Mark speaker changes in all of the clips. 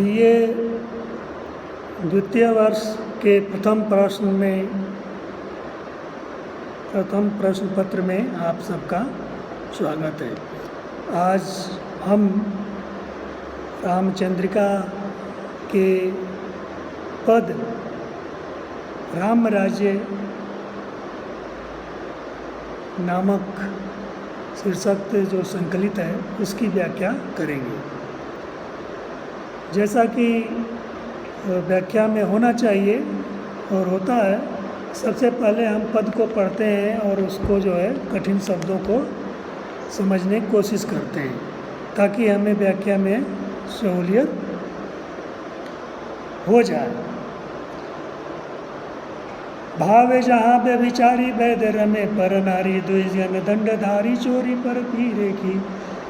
Speaker 1: अभी ये द्वितीय वर्ष के प्रथम प्रश्न पत्र में आप सबका स्वागत है। आज हम रामचंद्रिका के पद राम राज्य नामक शीर्षक जो संकलित है उसकी व्याख्या करेंगे। जैसा कि व्याख्या में होना चाहिए और होता है, सबसे पहले हम पद को पढ़ते हैं और उसको जो है कठिन शब्दों को समझने की कोशिश करते हैं ताकि हमें व्याख्या में सहूलियत हो जाए। भावे जहाँ व्यभिचारी वैद रमे पर नारी द्विजन दंडधारी चोरी पर पीरे की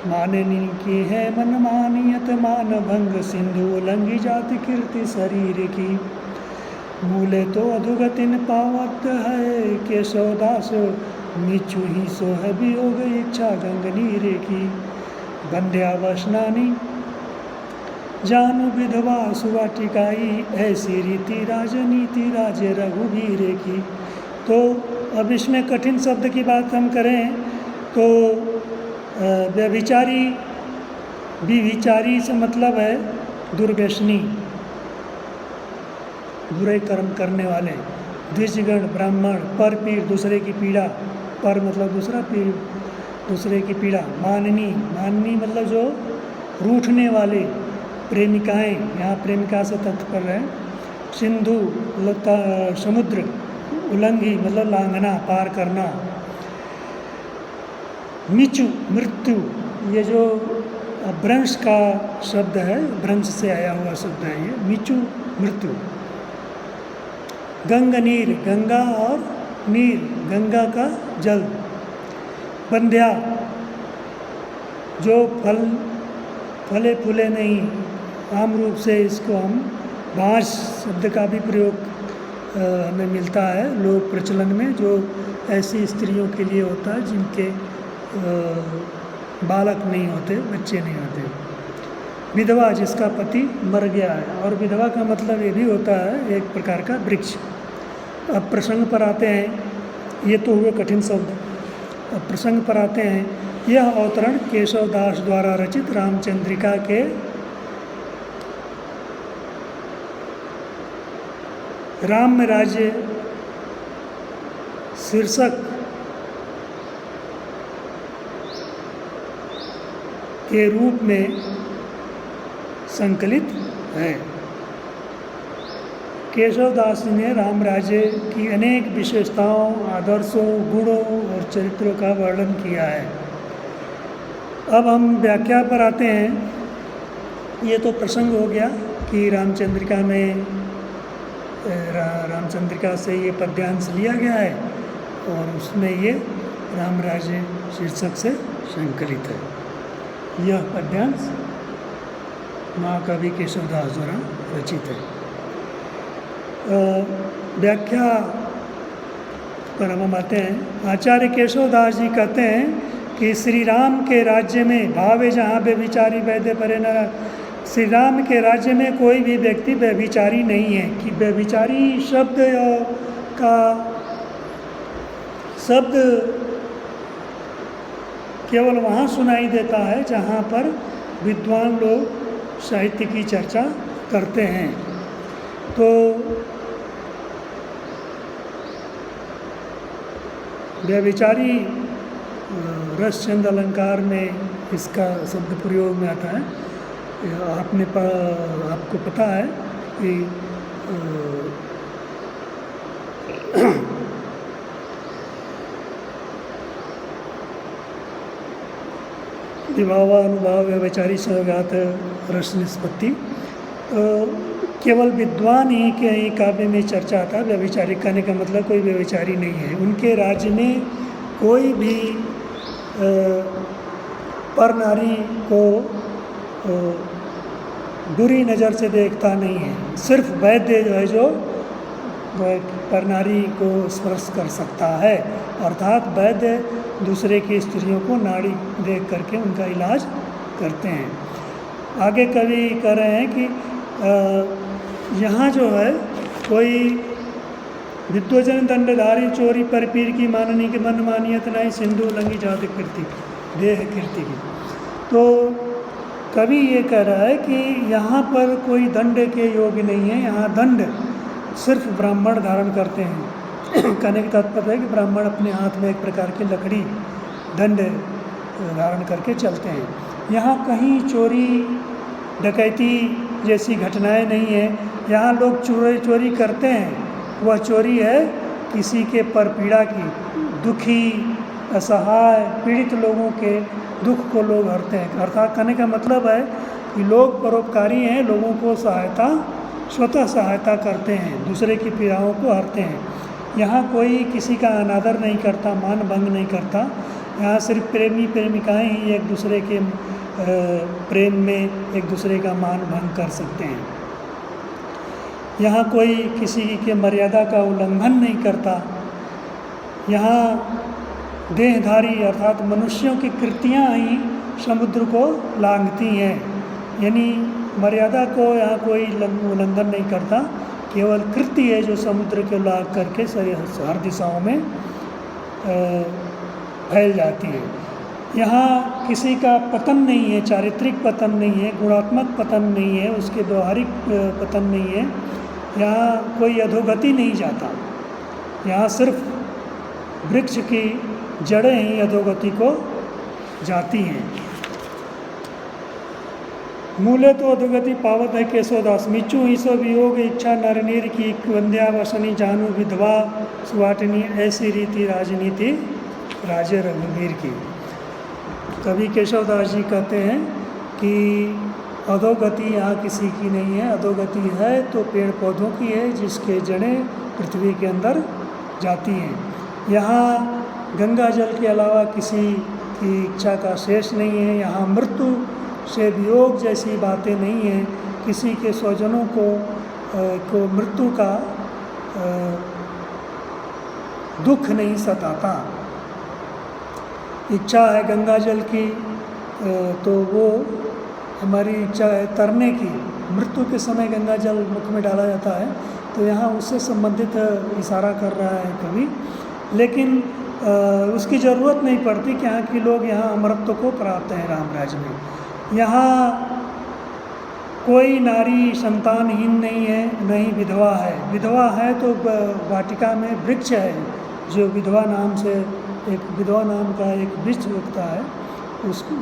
Speaker 1: माननी की है मन मानियत मान भंग सिंधु उल्लंघी जाति कीर्ति शरीर की मूले तो अधुगतिन पावत है केशवदास मिचु ही सो है वियोग इच्छा गंगनी रेखी बंध्या वसनानी जानु विधवा सुवाटिकाई ऐसी रीति राजनीति राजे रघुवीर की। तो अब इसमें कठिन शब्द की बात हम करें तो व्यभिचारी विभिचारी से मतलब है दुर्व्यसनी, बुरे कर्म करने वाले। द्विजगण ब्राह्मण, पर पीड़ दूसरे की पीड़ा, पर मतलब दूसरा, पीड़ दूसरे की पीड़ा। माननी मतलब जो रूठने वाले। प्रेमिकाएं, यहाँ प्रेमिका से तत्पर है। सिंधु लता समुद्र, उल्लंघी मतलब लांघना, पार करना। मिचु मृत्यु, ये जो भ्रंश का शब्द है, भ्रंश से आया हुआ शब्द है ये, मिचु मृत्यु। गंग नीर, गंगा और नीर, गंगा का जल। बंध्या, जो फले फूले नहीं, आम रूप से इसको हम बाँस शब्द का भी प्रयोग हमें मिलता है लोक प्रचलन में, जो ऐसी स्त्रियों के लिए होता है जिनके बालक नहीं होते, बच्चे नहीं होते। विधवा, जिसका पति मर गया है, और विधवा का मतलब ये भी होता है एक प्रकार का वृक्ष। अब प्रसंग पर आते हैं, ये तो हुए कठिन शब्द। अब प्रसंग पर आते हैं। यह अवतरण केशवदास द्वारा रचित रामचंद्रिका के राम राज्य शीर्षक के रूप में संकलित है। केशवदास ने राम राज्य की अनेक विशेषताओं, आदर्शों, गुणों और चरित्रों का वर्णन किया है। अब हम व्याख्या पर आते हैं। ये तो प्रसंग हो गया कि रामचंद्रिका में रामचंद्रिका से ये पद्यांश लिया गया है और उसमें ये राम राज्य शीर्षक से संकलित है। यह पद्यांश महाकवि केशवदास द्वारा रचित है। व्याख्या पर हम आते हैं। आचार्य केशवदास जी कहते हैं कि श्री राम के राज्य में भावे जहाँ व्यभिचारी वैद्य परे न, श्री राम के राज्य में कोई भी व्यक्ति व्यभिचारी नहीं है। कि व्यभिचारी शब्द का शब्द केवल वहाँ सुनाई देता है जहाँ पर विद्वान लोग साहित्य की चर्चा करते हैं। तो व्यभिचारी रसचंद अलंकार में इसका शब्द प्रयोग में आता है। आपको पता है कि विभावानुभाव व्यभिचारी संघात रस निष्पत्ति। केवल विद्वान ही के ही काव्य में चर्चा आता है। व्यभिचारी कहने का मतलब कोई व्यभिचारी नहीं है। उनके राज्य में कोई भी पर नारी को बुरी नज़र से देखता नहीं है। सिर्फ वैद्य जो है जो पर नारी को स्पर्श कर सकता है, अर्थात वैद्य दूसरे की स्त्रियों को नाड़ी देख करके उनका इलाज करते हैं। आगे कवि कह रहे हैं कि यहाँ जो है कोई विद्वजन दंडधारी चोरी पर पीर की माननी के मन मानियत नहीं सिंधु लंगी जात कीर्ति देह कीर्ति की। तो कवि ये कह रहा है कि यहाँ पर कोई दंड के योग्य नहीं है, यहाँ दंड सिर्फ ब्राह्मण धारण करते हैं। कहने का तात्पर्य है कि ब्राह्मण अपने हाथ में एक प्रकार की लकड़ी दंड धारण करके चलते हैं। यहाँ कहीं चोरी डकैती जैसी घटनाएं नहीं है। यहाँ लोग चोरी करते हैं, वह चोरी है किसी के परपीड़ा की, दुखी असहाय पीड़ित लोगों के दुख को लोग हरते हैं। अर्थात कहने का मतलब है कि लोग परोपकारी हैं, लोगों को स्वतः सहायता करते हैं, दूसरे की पीड़ाओं को हरते हैं। यहाँ कोई किसी का अनादर नहीं करता, मान भंग नहीं करता। यहाँ सिर्फ प्रेमी प्रेमिकाएं ही एक दूसरे के प्रेम में एक दूसरे का मान भंग कर सकते हैं। यहाँ कोई किसी के मर्यादा का उल्लंघन नहीं करता। यहाँ देहधारी अर्थात मनुष्यों की कृतियाँ ही समुद्र को लांघती हैं, यानी मर्यादा को यहाँ कोई उल्लंघन नहीं करता, केवल कृत्य है जो समुद्र को लांघ करके हर दिशाओं में फैल जाती है। यहाँ किसी का पतन नहीं है, चारित्रिक पतन नहीं है, गुणात्मक पतन नहीं है, उसके व्यवहारिक पतन नहीं है। यहाँ कोई अधोगति नहीं जाता। यहाँ सिर्फ वृक्ष की जड़ें ही अधोगति को जाती हैं। मूले तो अधोगति पावत है केशवदास मिच्चू ईसो वियोग इच्छा नरनीर की वंद्यावसनी जानू विधवा सुवाटनी ऐसी रीति राजनीति राजे रघुवीर की। कवि केशवदास जी कहते हैं कि अधोगति यहाँ किसी की नहीं है। अधोगति है तो पेड़ पौधों की है जिसके जड़ें पृथ्वी के अंदर जाती हैं। यहाँ गंगा जल के अलावा किसी की इच्छा का शेष नहीं है। यहाँ मृत्यु से वियोग जैसी बातें नहीं हैं। किसी के स्वजनों को मृत्यु का दुख नहीं सताता। इच्छा है गंगा जल की तो वो हमारी इच्छा है तरने की। मृत्यु के समय गंगा जल मुख में डाला जाता है, तो यहाँ उससे संबंधित इशारा कर रहा है कवि। लेकिन उसकी ज़रूरत नहीं पड़ती कि यहाँ के लोग यहाँ अमरत्व को प्राप्त हैं राम राज्य में। यहाँ कोई नारी संतानहीन नहीं है, नहीं विधवा है। विधवा है तो वाटिका में वृक्ष है जो विधवा नाम से एक विधवा नाम का एक वृक्ष उगता है,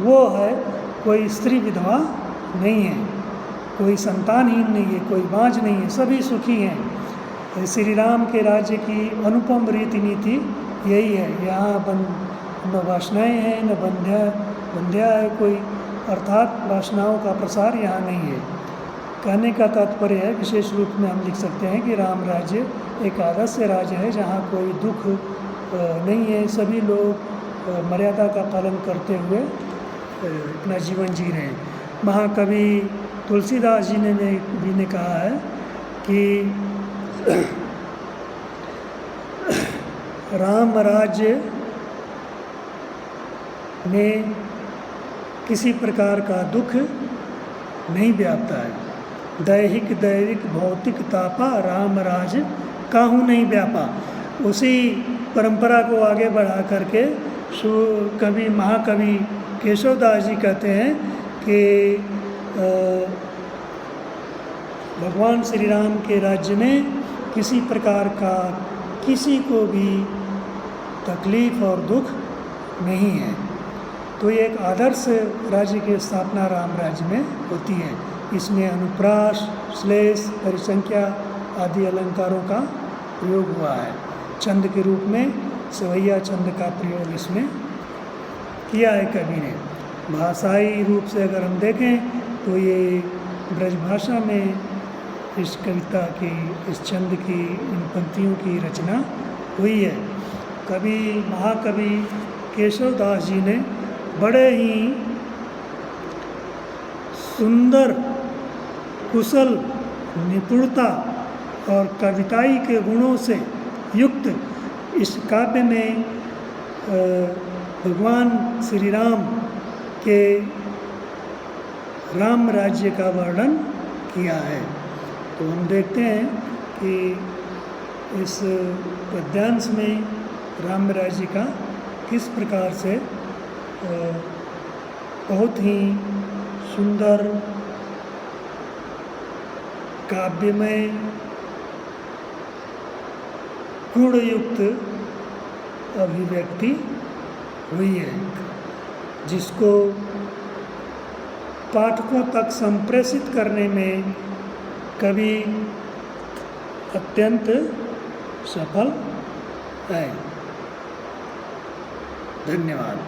Speaker 1: वो है। कोई स्त्री विधवा नहीं है, कोई संतानहीन नहीं है, कोई बाँझ नहीं है, सभी सुखी हैं। श्री राम के राज्य की अनुपम रीति नीति यही है। यहाँ न वासनाएँ हैं न बंध्या है कोई, अर्थात वासनाओं का प्रसार यहाँ नहीं है। कहने का तात्पर्य है, विशेष रूप में हम लिख सकते हैं कि राम राज्य एक आदर्श राज्य है जहाँ कोई दुख नहीं है। सभी लोग मर्यादा का पालन करते हुए अपना जीवन जी रहे हैं। महाकवि तुलसीदास जी ने कहा है कि राम राज्य में किसी प्रकार का दुख नहीं व्यापता है। दैहिक दैविक भौतिक तापा राम राज काहू नहीं व्यापा। उसी परंपरा को आगे बढ़ा करके कवि महाकवि केशवदास जी कहते हैं कि भगवान श्री राम के राज्य में किसी प्रकार का किसी को भी तकलीफ और दुख नहीं है। तो ये एक आदर्श राज्य की स्थापना राम राज्य में होती है। इसमें अनुप्रास, श्लेष, परिसंख्या आदि अलंकारों का प्रयोग हुआ है। छंद के रूप में सवैया छंद का प्रयोग इसमें किया है कवि ने। भाषाई रूप से अगर हम देखें तो ये ब्रजभाषा में इस कविता की, इस छंद की, इन पंक्तियों की रचना हुई है। कवि महाकवि केशवदास जी ने बड़े ही सुंदर, कुशल, निपुणता और कविताई के गुणों से युक्त इस काव्य में भगवान श्री राम के राम राज्य का वर्णन किया है। तो हम देखते हैं कि इस पद्यांश में रामराय जी का किस प्रकार से बहुत ही सुंदर काव्यमय गुणयुक्त अभिव्यक्ति हुई है, जिसको पाठकों तक संप्रेषित करने में कवि अत्यंत सफल है। धन्यवाद।